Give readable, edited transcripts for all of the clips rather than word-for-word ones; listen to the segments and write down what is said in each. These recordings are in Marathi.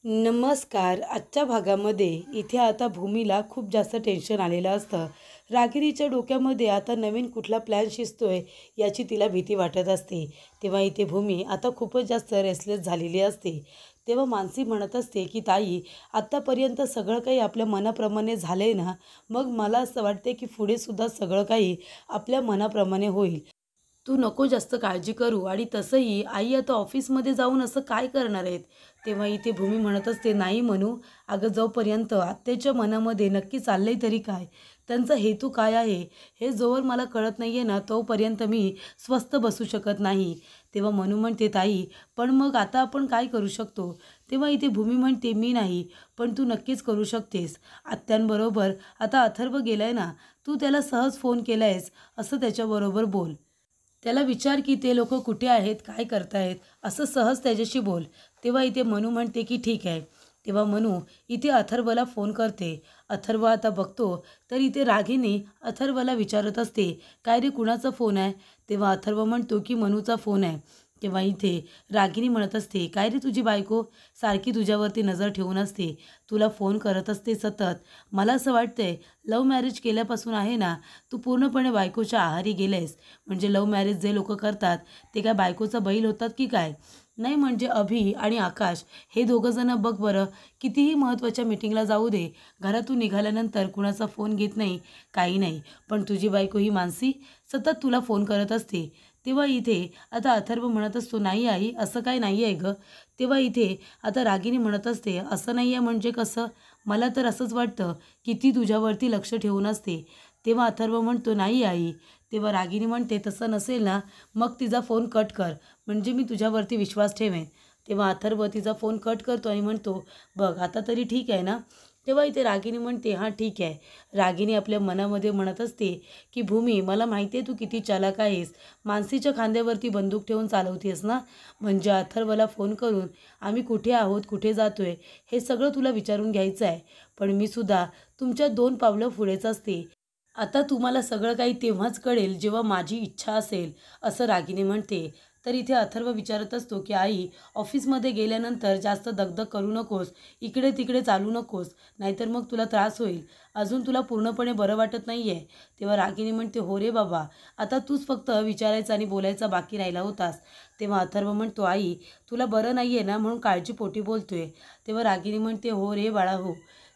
नमस्कार. आजच्या भागामध्ये इथे आता भूमीला खूप जास्त टेन्शन आलेलं असतं. रागिणीच्या डोक्यामध्ये आता नवीन कुठला प्लॅन शिजतोय याची तिला भीती वाटत असते. तेव्हा इथे भूमी आता खूपच जास्त रेसलेस झालेली असते. तेव्हा मानसी म्हणत असते की ताई, आत्तापर्यंत सगळं काही आपल्या मनाप्रमाणे झालंय ना, मग मला असं वाटते की पुढे सुद्धा सगळं काही आपल्या मनाप्रमाणे होईल. तू नको जास्त काळजी करू आणि तसंही आई आता ऑफिसमध्ये जाऊन असं काय करणार आहेत. तेव्हा इथे भूमी म्हणत असते, नाही म्हणू. अगं, जोपर्यंत आत्याच्या मनामध्ये नक्की चाललंय तरी काय, त्यांचा हेतू काय आहे, हे जोवर मला कळत नाही आहे ना, तोपर्यंत मी स्वस्थ बसू शकत नाही. तेव्हा मनू म्हणते, ताई पण मग आता आपण काय करू शकतो. तेव्हा इथे भूमी म्हणते, मी नाही, पण तू नक्कीच करू शकतेस. आत्यांबरोबर आता अथर्व गेलाय ना, तू त्याला सहज फोन केलायस असं त्याच्याबरोबर बोल. त्याला विचार की ते लोक कुठे आहेत, काय करतायत, असं सहज त्याच्याशी बोल. तेव्हा इथे मनू म्हणते की ठीक आहे. तेव्हा मनू इथे अथर्वला फोन करते. अथर्व आता बघतो तर इथे रागिनी अथर्वला विचारत असते, काय रे, कुणाचा फोन आहे. तेव्हा अथर्व म्हणतो की मनूचा फोन आहे. तेव्हा इथे रागिनी म्हणत असते, काय रे, तुझी बायको सारखी तुझ्यावरती नजर ठेवून असते, तुला फोन करत असते सतत. मला असं वाटतंय लव्ह मॅरेज केल्यापासून आहे ना, तू पूर्णपणे बायकोच्या आहारी गेलेस. म्हणजे लव्ह मॅरेज जे लोक करतात ते काय बायकोचा बैल होतात की काय. नाही म्हणजे अभि आणि आकाश हे दोघंजणं बघ बरं, कितीही महत्त्वाच्या मीटिंगला जाऊ दे, घरातून निघाल्यानंतर कुणाचा फोन घेत नाही, काही नाही. पण तुझी बायको ही मानसी सतत तुला फोन करत असते. तेव्हा इथे आता अथर्व म्हणत असतो, नाही आई, असं काय नाही आहे गं. तेव्हा इथे आता रागिनी म्हणत असते, असं नाही आहे म्हणजे कसं, मला तर असंच वाटतं की ती तुझ्यावरती लक्ष ठेवून असते. तेव्हा अथर्व म्हणतो, नाही आई. तेव्हा रागिनी म्हणते, तसं नसेल ना, मग तिचा फोन कट कर, म्हणजे मी तुझ्यावरती विश्वास ठेवेन. तेव्हा अथर्व तिचा फोन कट करतो आणि म्हणतो, बघ आता तरी ठीक आहे ना. तेव्हा इथे रागिनी म्हणते, हां ठीक आहे. रागिनी आपल्या मनामध्ये म्हणत असते की भूमी, मला माहिती आहे तू किती चालाक आहेस. मानसीच्या खांद्यावरती बंदूक ठेवून चालवतेस ना, म्हणजे अथर्वला फोन करून आम्ही कुठे आहोत, कुठे जातोय, हे सगळं तुला विचारून घ्यायचं आहे. पण मी सुद्धा तुमच्या 2 पावलं पुढेच असते. आता तुम्हाला सगळं काही तेव्हाच कळेल जेव्हा माझी इच्छा असेल, असं रागिनी म्हणते. तर इथे अथर्व विचारत असतो की आई, ऑफिसमध्ये गेल्यानंतर जास्त दगदग करू नकोस, इकडे तिकडे चालू नकोस, नाहीतर मग तुला त्रास होईल. अजून तुला पूर्णपणे बरं वाटत नाही आहे. तेव्हा रागिनी म्हणते, हो रे बाबा, आता तूच फक्त विचारायचं आणि बोलायचा बाकी राहिला होतास. तेव्हा अथर्व म्हणतो, आई तुला बरं नाही आहे ना, म्हणून काळजीपोटी बोलतोय. तेव्हा रागिनी म्हणते, हो रे बाळा हो.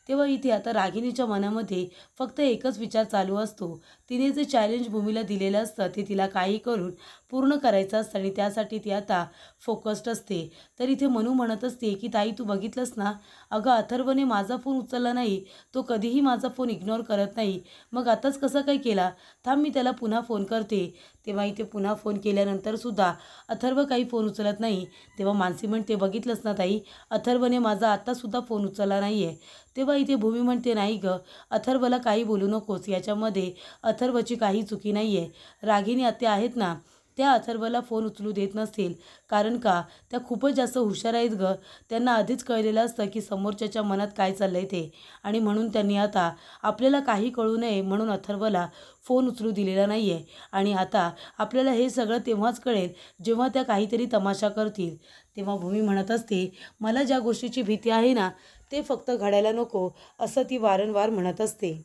तेव्हा इथे आता रागिनीच्या मनामध्ये फक्त एकच विचार चालू असतो. तिने जे चॅलेंज भूमीला दिलेलं असतं ते तिला काही करून पूर्ण करायचं असतं आणि त्यासाठी ती आता फोकस्ड असते. तर इथे मनू म्हणत असते की ताई, तू बघितलंस ना, अगं अथर्वने माझा फोन उचलला नाही, तो कधीही माझा फोन इग्नोर करत नाही, मग आताच कसा काय केला. थांब, मी त्याला पुन्हा फोन करते. तेव्हा इथे पुन्हा फोन केल्यानंतरसुद्धा अथर्व काही फोन उचलत नाही. तेव्हा मानसी म्हणते, बघितलंस ना ताई, अथर्वने माझा आत्तासुद्धा फोन उचलला नाही आहे. तेव्हा इथे भूमी म्हणते, नाही गं, अथर्वला काही बोलू नकोस, याच्यामध्ये अथर्वची काही चुकी नाही आहे. रागिनी आत्या आहेत ना, त्या अथर्वला फोन उचलू देत नसतील, कारण का त्या खूपच जास्त हुशार आहेत गं. त्यांना आधीच कळलेलं असतं की समोरच्याच्या मनात काय चाललं आहे ते, आणि म्हणून त्यांनी आता आपल्याला काही कळू नये म्हणून अथर्वला फोन उचलू दिलेला नाही आहे. आणि आता आपल्याला हे सगळं तेव्हाच कळेल जेव्हा त्या काहीतरी तमाशा करतील. तेव्हा भूमी म्हणत असते, मला ज्या गोष्टीची भीती आहे ना, ते फक्त घडायला नको, असं ती वारंवार म्हणत असते.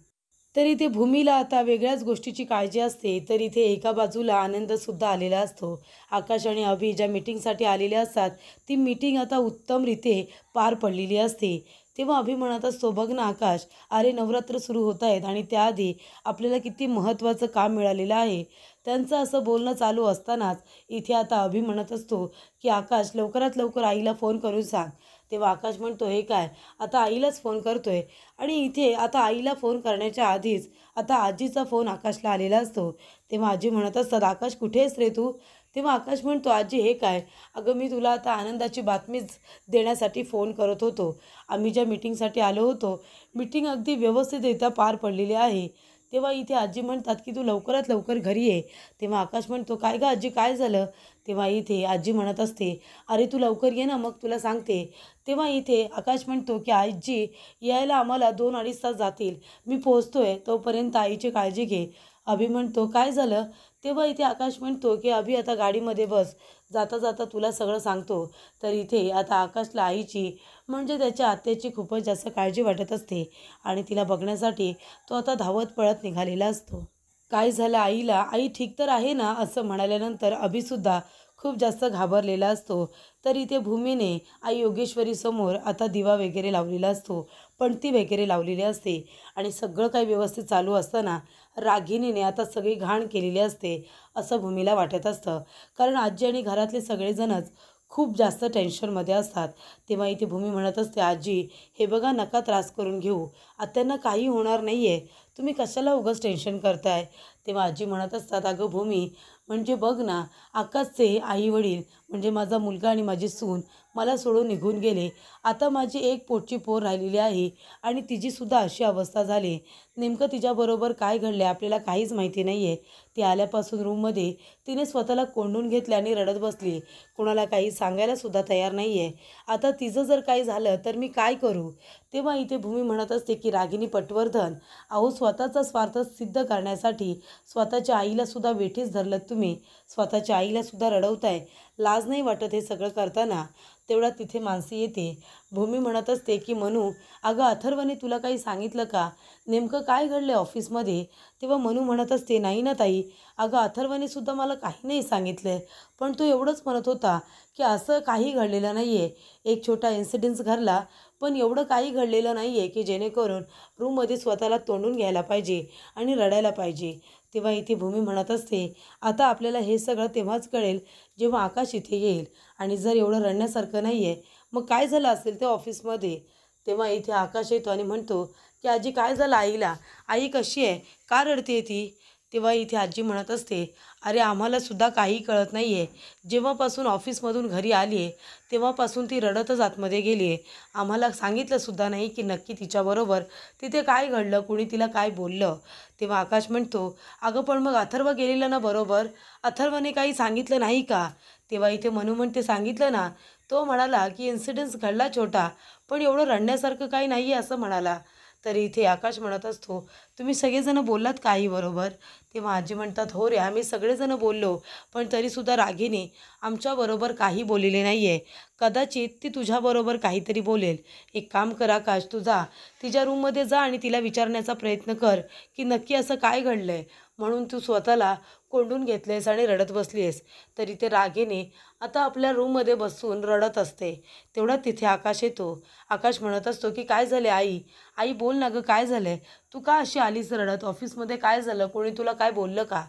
तर इथे भूमीला आता वेगळ्याच गोष्टीची काळजी असते. तर इथे एका बाजूला आनंदसुद्धा आलेला असतो. आकाश आणि अभि ज्या मीटिंगसाठी आलेले असतात, ती मीटिंग आता उत्तमरीते पार पडलेली असते. तेव्हा अभि म्हणत असतो, बघ ना आकाश, अरे नवरात्र सुरू होत आहेत आणि त्याआधी आपल्याला किती महत्त्वाचं काम मिळालेलं आहे. त्यांचं असं बोलणं चालू असतानाच इथे आता अभि म्हणत असतो की आकाश, लवकरात लवकर आईला फोन करून सांग. तेव्हा आकाश म्हणतो, हे काय, आता आईलाच फोन करतोय. आणि इथे आता आईला फोन करण्याच्या आधीच आता आजीचा फोन आकाशला आलेला असतो. तेव्हा आजी म्हणत असतात, आकाश कुठे आहेस रे तू. तेव्हा आकाश म्हणतो, आजी हे काय, अगं मी तुला आता आनंदाची बातमीच देण्यासाठी फोन करत होतो. आम्ही ज्या मीटिंगसाठी आलो होतो, मीटिंग अगदी व्यवस्थितरित्या पार पडलेली आहे. तेव्हा इथे आजी म्हणतात की तू लवकरात लवकर घरी ये. तेव्हा आकाश म्हणतो, काय गं आजी, काय झालं. तेव्हा इथे आजी म्हणत असते, अरे तू लवकर ये ना, मग तुला सांगते. तेव्हा इथे आकाश म्हणतो की आजी, यायला आम्हाला 2-2.5 तास जातील, मी पोहोचतोय, तोपर्यंत आईची काळजी घे. अभि म्हणतो, काय झालं. तेव्हा इथे आकाश म्हणतो की अभि, आता गाडीमध्ये बस, जाता जाता तुला सगळं सांगतो. तर इथे आता आकाशला आईची म्हणजे त्याच्या आत्याची खूपच जास्त काळजी वाटत असते आणि तिला बघण्यासाठी तो आता धावत पळत निघालेला असतो. काय झालं आईला? आई ठीक तर आहे ना? असं म्हणाल्यानंतर अभिसुद्धा खूप जास्त घाबरलेला असतो. तर इथे भूमीने आई योगेश्वरीसमोर आता दिवा वगैरे लावलेला असतो. पणती वगैरे लावलेली असते आणि सगळं काही व्यवस्थित चालू असताना रागिणीने आता सगळी घाण केलेली असते असं भूमीला वाटत असतं. कारण आजी आणि घरातले सगळेजणच खूप जास्त टेन्शनमध्ये असतात. तेव्हा इथे भूमी म्हणत असते, आजी हे बघा नका त्रास करून घेऊ. आत्यांना काही होणार नाही आहे. तुम्ही कशाला उगाच टेन्शन करताय. तेव्हा आजी म्हणत असतात, अगं भूमी म्हणजे बघ ना, आकाशचे आई-वडील म्हणजे माझा मुलगा आणि माझी सून मला सोडून निघून गेले. आता माझी एक पोटची पोर राहिलेली आहे आणि तिचीसुद्धा अशी अवस्था झाली. नेमकं तिच्याबरोबर काय घडले आपल्याला काहीच माहिती नाही आहे. ती आल्यापासून रूममध्ये तिने स्वतःला कोंडून घेतले आणि रडत बसली. कोणाला काही सांगायलासुद्धा तयार नाही आहे. आता तिचं जर काही झालं तर मी काय करू? तेव्हा इथे भूमी म्हणत असते की रागिनी पटवर्धन, अहो स्वतःचा स्वार्थ सिद्ध करण्यासाठी स्वतःच्या आईलासुद्धा वेठीस धरलं तुम्ही. स्वतःच्या आईलासुद्धा रडवताय. लाज नाही वाटत हे सगळं करताना? तेवढा तिथे मानसी येते. भूमी म्हणत असते की मनू, अगं अथर्वने तुला काही सांगितलं का? नेमकं काय घडलं ऑफिसमध्ये? तेव्हा मनू म्हणत असते, नाही ना ताई, अगं अथर्वने सुद्धा मला काही नाही सांगितलं पण तो एवढंच म्हणत होता की असं काही घडलेलं नाही आहे. एक छोटा इन्सिडेंट्स घडला पण एवढं काही घडलेलं नाही आहे की जेणेकरून रूममध्ये स्वतःला तोंडून घ्यायला पाहिजे आणि रडायला पाहिजे. तेव्हा इथे भूमी म्हणत असते, आता आपल्याला हे सगळं तेव्हाच कळेल जेव्हा आकाश इथे येईल आणि जर एवढं रडण्यासारखं नाही आहे मग काय झालं असेल ते ऑफिसमध्ये. तेव्हा इथे आकाश येतो आणि म्हणतो की आजी काय झालं आईला? आई कशी आहे? का रडते ती? तेव्हा इथे आजी म्हणत असते, अरे आम्हालासुद्धा काही कळत नाही आहे. जेव्हापासून ऑफिसमधून घरी आली आहे तेव्हापासून ती रडतच आतमध्ये गेली आहे. आम्हाला सांगितलंसुद्धा नाही की नक्की तिच्याबरोबर तिथे काय घडलं, कुणी तिला काय बोललं. तेव्हा आकाश म्हणतो, अगं पण मग अथर्व गेलेला ना बरोबर? अथर्वने काही सांगितलं नाही का? तेव्हा इथे मनू म्हणते, सांगितलं ना. तो म्हणाला की इन्सिडेंट्स घडला छोटा पण एवढं रडण्यासारखं काही नाही आहे असं म्हणाला. तर इथे आकाश म्हणत असतो, तुम्ही सगळेजणं बोललात काही बरोबर? तेव्हा आजी म्हणतात, हो रे आम्ही सगळेजणं बोललो पण तरीसुद्धा रागिनी आमच्याबरोबर काही बोललेले नाही आहे. कदाचित ती तुझ्याबरोबर काहीतरी बोलेल. एक काम कर आकाश, तू जा तिच्या रूममध्ये जा आणि तिला विचारण्याचा प्रयत्न कर की नक्की असं काय घडलं आहे म्हणून तू स्वतःला कोंडून घेतलेस आणि रडत बसली आहेस. तर इथे रागिनी आता आपल्या रूममध्ये बसून रडत असते. तेवढ्यात तिथे आकाश येतो. आकाश म्हणत असतो की काय झाले आई? आई बोल ना गं, काय झालं आहे? तू का अशी आलीस रडत? ऑफिसमध्ये काय झालं? कोणी तुला काय बोललं का?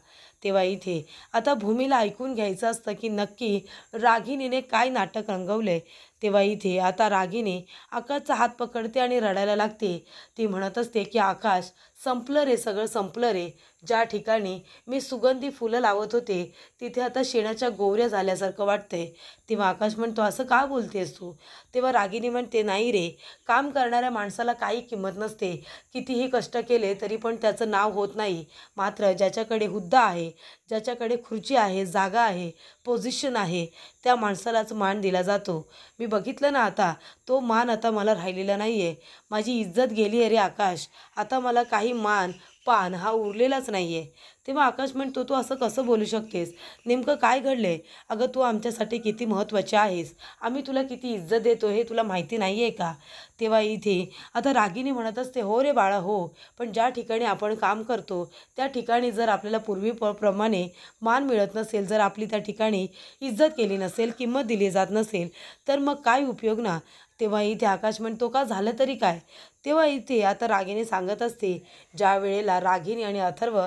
तेव्हा इथे आता भूमीला ऐकून घ्यायचं असतं की नक्की रागिनीने काय नाटक रंगवलं. तेव्हा इथे आता रागिनी आकाशचा हात पकडते आणि रडायला लागते. ती म्हणत असते की आकाश, संपलं रे, सगळं संपलं रे. ज्या ठिकाणी मी सुगंधी फुलं लावत होते तिथे आता शेणाच्या गोवऱ्या झाल्यासारखं वाटतंय. तेव्हा आकाश म्हणतो, असं का बोलतेस तू? तेव्हा रागिनी म्हणते, नाही रे, काम करणाऱ्या माणसाला काही किंमत नसते. कितीही कष्ट केले तरी पण त्याचं नाव होत नाही. मात्र ज्याच्याकडे हुद्दा आहे, ज्याच्याकडे खुर्ची आहे, जागा आहे, पोझिशन आहे, त्या माणसालाच मान दिला जातो. मी बघितलं ना आता, तो मान आता मला राहिलेला नाही आहे. माझी इज्जत गेली आहे रे आकाश. आता मला काही मान पान हा उरलेलाच नाही आहे. तेव्हा आकाश म्हणतो, तू असं कसं बोलू शकतेस? नेमकं काय घडलं आहे? अगं तू आमच्यासाठी किती महत्त्वाची आहेस. आम्ही तुला किती इज्जत देतो हे तुला माहिती नाही आहे का? तेव्हा इथे आता रागिनी म्हणत असते, हो रे बाळा हो, पण ज्या ठिकाणी आपण काम करतो त्या ठिकाणी जर आपल्याला पूर्वीप्रमाणे मान मिळत नसेल, जर आपली त्या ठिकाणी इज्जत केली नसेल, किंमत दिली जात नसेल तर मग काय उपयोग ना? तेव्हा इथे आकाश म्हणतो, का झालं तरी काय? तेव्हा इथे आता रागिनी सांगत असते, ज्या वेळेला रागिनी आणि अथर्व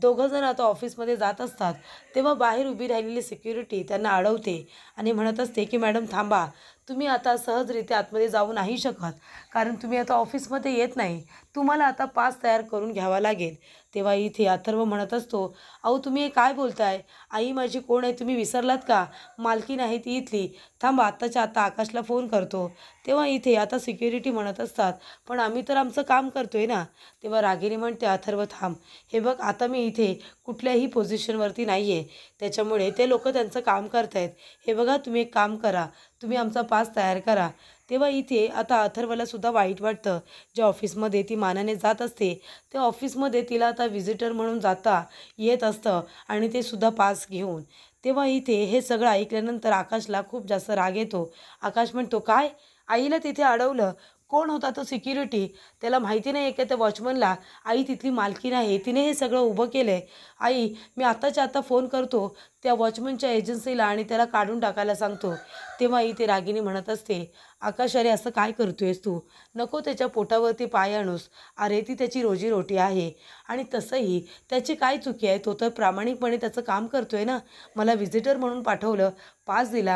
दोघंजण आता ऑफिसमध्ये जात असतात तेव्हा बाहेर उभी राहिलेली सिक्युरिटी त्यांना अडवते आणि म्हणत असते की मॅडम थांबा, तुम्ही आता सहजरित्या आतमध्ये जाऊ नाही शकत कारण तुम्ही आता ऑफिसमध्ये येत नाही. तुम्हाला आता पास तयार करून घ्यावा लागेल. तेव्हा इथे अथर्व म्हणत असतो, अहो तुम्ही हे काय बोलताय? आई माझी कोण आहे तुम्ही विसरलात का? मालकीण आहे ती इथली. थांबा, आत्ताच्या आता आकाशला फोन करतो. तेव्हा इथे आता सिक्युरिटी म्हणत असतात, पण आम्ही तर आमचं काम करतोय ना. तेव्हा रागिनी म्हणते, अथर्व थांब, हे बघ आता मी इथे कुठल्याही पोझिशनवरती नाही आहे, त्याच्यामुळे ते लोक त्यांचं काम करत आहेत. हे बघा तुम्ही एक काम करा, तुम्ही आमचा पास तयार करा. तेव्हा इथे आता अथर्वला सुद्धा वाईट वाटतं. ज्या ऑफिसमध्ये ती मानाने जात असते त्या ऑफिसमध्ये तिला आता व्हिजिटर म्हणून जाता येत असतं आणि ते सुद्धा पास घेऊन. तेव्हा इथे हे सगळं ऐकल्यानंतर आकाशला खूप जास्त राग येतो. आकाश म्हणतो, काय आईला तिथे अडवलं? कोण होता तो सिक्युरिटी? त्याला माहिती नाही आहे का त्या वॉचमनला आई तिथली मालकीण आहे, तिने हे सगळं उभं केलं आहे. आई, मी आत्ताच्या आत्ता फोन करतो त्या वॉचमनच्या एजन्सीला आणि त्याला काढून टाकायला सांगतो. तेव्हा इथे रागिनी म्हणत असते, आकाश अरे असं काय करतोयस तू? नको त्याच्या पोटावरती पाय आणूस. अरे ती त्याची रोजीरोटी आहे आणि तसंही त्याची काय चुकी आहे? तो तर प्रामाणिकपणे त्याचं काम करतोय ना. मला व्हिजिटर म्हणून पाठवलं, पास दिला.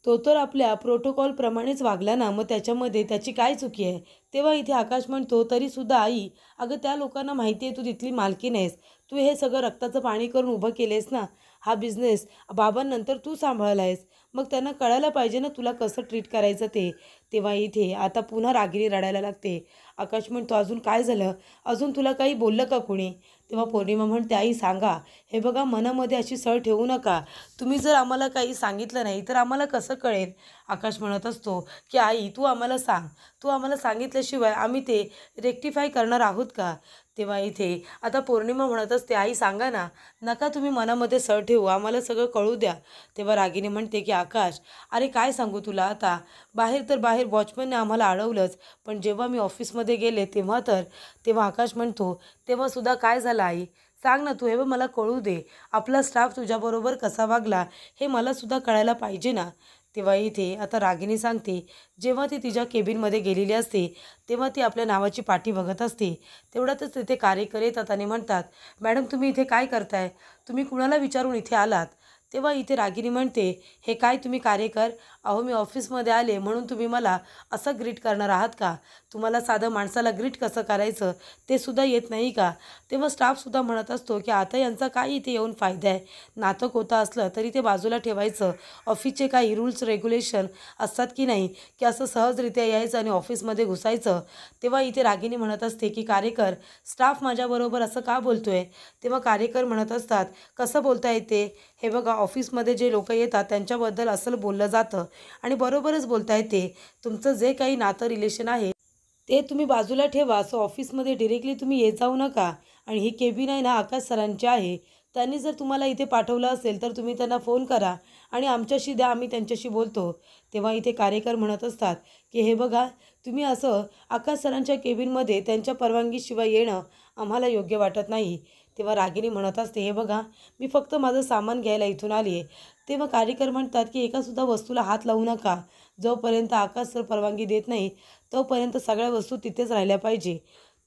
तो तर आपल्या प्रोटोकॉलप्रमाणेच वागला ना, मग त्याच्यामध्ये त्याची काय चुकी आहे? तेव्हा इथे आकाश म्हणतो, तरीसुद्धा आई, अगं त्या लोकांना माहिती आहे तू तिथली मालकीण आहेस. तू हे सगळं रक्ताचं पाणी करून उभं केलेस ना. हा बिझनेस बाबांनंतर तू सांभाळला आहेस. मग त्यांना कळायला पाहिजे ना तुला कसं ट्रीट करायचं ते. तेव्हा इथे आता पुन्हा रागिनी रडायला लागते. आकाश म्हणतो, अजून काय झालं? अजून तुला काही बोललं का कोणी? तेव्हा पौर्णिमा म्हणते, आई सांगा. हे बघा मनामध्ये अशी सळ ठेवू नका. तुम्ही जर आम्हाला काही सांगितलं नाही तर आम्हाला कसं कळेल? आकाश म्हणत असतो की आई तू आम्हाला सांग. तू आम्हाला सांगितल्याशिवाय आम्ही ते रेक्टिफाय करणार आहोत का? तेव्हा इथे आता पौर्णिमा म्हणत असते, आई सांगा ना. नका तुम्ही मनामध्ये सळ ठेवू, आम्हाला सगळं कळू द्या. तेव्हा रागिनी म्हणते की आकाश, अरे काय सांगू तुला आता. बाहेर तर बाहेर वॉचमनने आम्हाला अडवलंच, पण जेव्हा मी ऑफिसमध्ये गेले तेव्हा आकाश म्हणतो, तेव्हासुद्धा काय झालं आई? सांग ना तू. हे बघ मला कळू दे. आपला स्टाफ तुझ्याबरोबर कसा वागला हे मलासुद्धा कळायला पाहिजे ना. तेव्हा इथे आता रागिनी सांगते, जेव्हा ती तिच्या केबिनमध्ये गेलेली असते तेव्हा ती आपल्या नावाची पाटी बघत असते. तेवढ्यातच तिथे कार्यकर येतात आणि म्हणतात, मॅडम तुम्ही इथे काय करताय? तुम्ही कुणाला विचारून इथे आलात? तेव्हा इथे रागिनी म्हणते, हे काय तुम्ही कार्यकर? अहो मी ऑफिसमध्ये आले म्हणून तुम्ही मला असं ग्रीट करणार आहात का? तुम्हाला साधं माणसाला ग्रीट कसं करायचं ते सुद्धा येत नाही का? तेव्हा स्टाफसुद्धा म्हणत असतो की आता यांचा काय इथे येऊन फायदा आहे? नातं कोतं असलं तरी ते बाजूला ठेवायचं. ऑफिसचे काही रूल्स रेग्युलेशन असतात की नाही, की असं सहजरित्या यायचं आणि ऑफिसमध्ये घुसायचं. तेव्हा इथे रागिनी म्हणत असते की कार्यकर, स्टाफ माझ्याबरोबर असं का बोलतोय? तेव्हा कार्यकर म्हणत असतात, कसं बोलता येते? हे बघा ऑफिसमध्ये जे लोक येतात त्यांच्याबद्दल असं बोललं जातं आणि बरोबरच बोलता येते. तुमचं जे काही नातं रिलेशन आहे ते तुम्ही बाजूला ठेवा. असं ऑफिसमध्ये डिरेक्टली तुम्ही येत जाऊ नका. आणि ही केबिन आहे ना आकाश सरांची आहे. त्यांनी जर तुम्हाला इथे पाठवलं असेल तर तुम्ही त्यांना फोन करा आणि आमच्याशी द्या, आम्ही त्यांच्याशी बोलतो. तेव्हा इथे कार्यकर म्हणत असतात की हे बघा, तुम्ही असं आकाश सरांच्या केबिनमध्ये त्यांच्या परवानगीशिवाय येणं आम्हाला योग्य वाटत नाही. तेव्हा रागिनी म्हणत असते, हे बघा मी फक्त माझं सामान घ्यायला इथून आली आहे. तेव्हा कार्यकर म्हणतात की एकासुद्धा वस्तूला हात लावू नका. जोपर्यंत आकाश सर परवानगी देत नाही तोपर्यंत सगळ्या वस्तू तिथेच राहिल्या पाहिजे.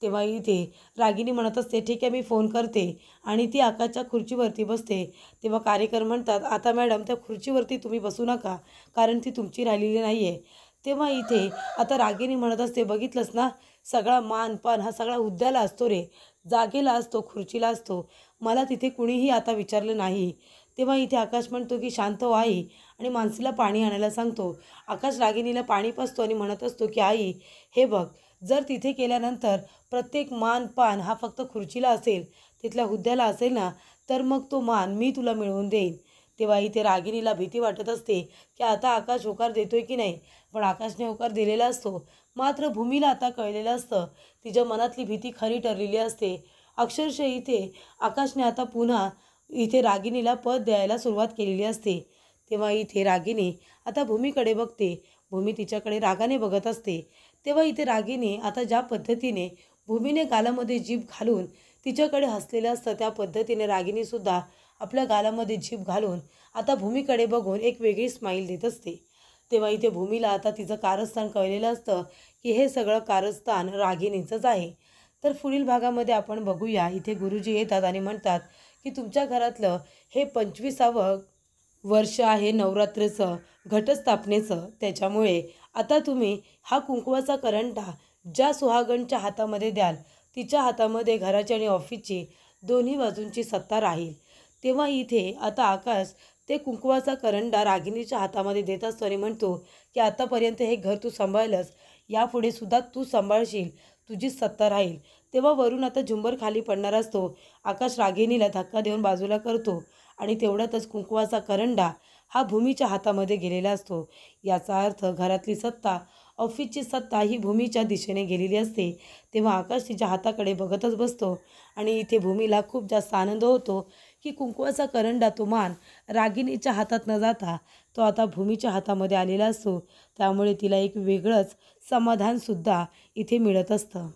तेव्हा इथे रागिनी म्हणत असते, ठीक आहे मी फोन करते आणि ती आकाशच्या खुर्चीवरती बसते. तेव्हा कार्यकर म्हणतात, आता मॅडम त्या खुर्चीवरती तुम्ही बसू नका, कारण ती तुमची राहिलेली नाही आहे. तेव्हा इथे आता रागिनी म्हणत असते, बघितलंस ना, सगळा मानपान हा सगळा हुद्द्याला असतो रे, जागेला असतो, खुर्चीला असतो. मला तिथे कुणीही आता विचारलं नाही. तेव्हा इथे आकाश म्हणतो की शांत हो आई आणि मानसीला पाणी आणायला सांगतो. आकाश रागिनीला पाणी पाजतो आणि म्हणत असतो की आई हे बघ, जर तिथे केल्यानंतर प्रत्येक मान पान हा फक्त खुर्चीला असेल, तिथल्या हुद्द्याला असेल ना, तर मग तो मान मी तुला मिळवून देईन. तेव्हा इथे रागिनीला भीती वाटत असते की आता आकाश होकार देतोय की नाही. पण आकाशने होकार दिलेला असतो. मात्र भूमीला आता कळलेलं असतं. तिच्या मनातली भीती खरी ठरलेली असते. अक्षरशः इथे आकाशने आता पुन्हा इथे रागिनीला पद द्यायला सुरुवात केलेली असते. तेव्हा इथे रागिनी आता भूमीकडे बघते. भूमी तिच्याकडे रागाने बघत असते. तेव्हा इथे रागिनी आता ज्या पद्धतीने भूमीने गालामध्ये जीभ घालून तिच्याकडे हसलेलं असतं, त्या पद्धतीने रागिनीसुद्धा आपल्या गालामध्ये जीभ घालून आता भूमीकडे बघून एक वेगळी स्माईल देत असते. तेव्हा इथे भूमीला आता तिचं कारस्थान कळलेलं असतं की हे सगळं कारस्थान रागिनीचंच आहे. तर पुढील भागामध्ये आपण बघूया. इथे गुरुजी येतात आणि म्हणतात की तुमच्या घरातलं हे 25वे वर्ष आहे नवरात्रीचं, घटस्थापनेचं. त्याच्यामुळे आता तुम्ही हा कुंकवाचा करंटा ज्या सुहागणच्या हातामध्ये द्याल, तिच्या हातामध्ये घराची आणि ऑफिसची दोन्ही बाजूंची सत्ता राहील. तेव्हा इथे आता आकाश ते कुंकवाचा करंडा रागिनीच्या हातामध्ये देत असतो आणि म्हणतो की आतापर्यंत हे घर तू सांभाळलंस, यापुढे सुद्धा तू सांभाळशील, तुझीच सत्ता राहील. तेव्हा वरून आता झुंबर खाली पडणार असतो. आकाश रागिनीला धक्का देऊन बाजूला करतो आणि तेवढ्यातच कुंकवाचा करंडा हा भूमीच्या हातामध्ये गेलेला असतो. याचा अर्थ घरातली सत्ता, ऑफिसची सत्ता ही भूमीच्या दिशेने गेलेली असते. तेव्हा आकाश तिच्या हाताकडे बघतच बसतो आणि इथे भूमीला खूप जास्त आनंद होतो की कुंकवाचा करंडा तो मान रागिणीच्या हातात न जाता तो आता भूमीच्या हातामध्ये आलेला असतो. त्यामुळे तिला एक वेगळंच समाधानसुद्धा इथे मिळत असतं.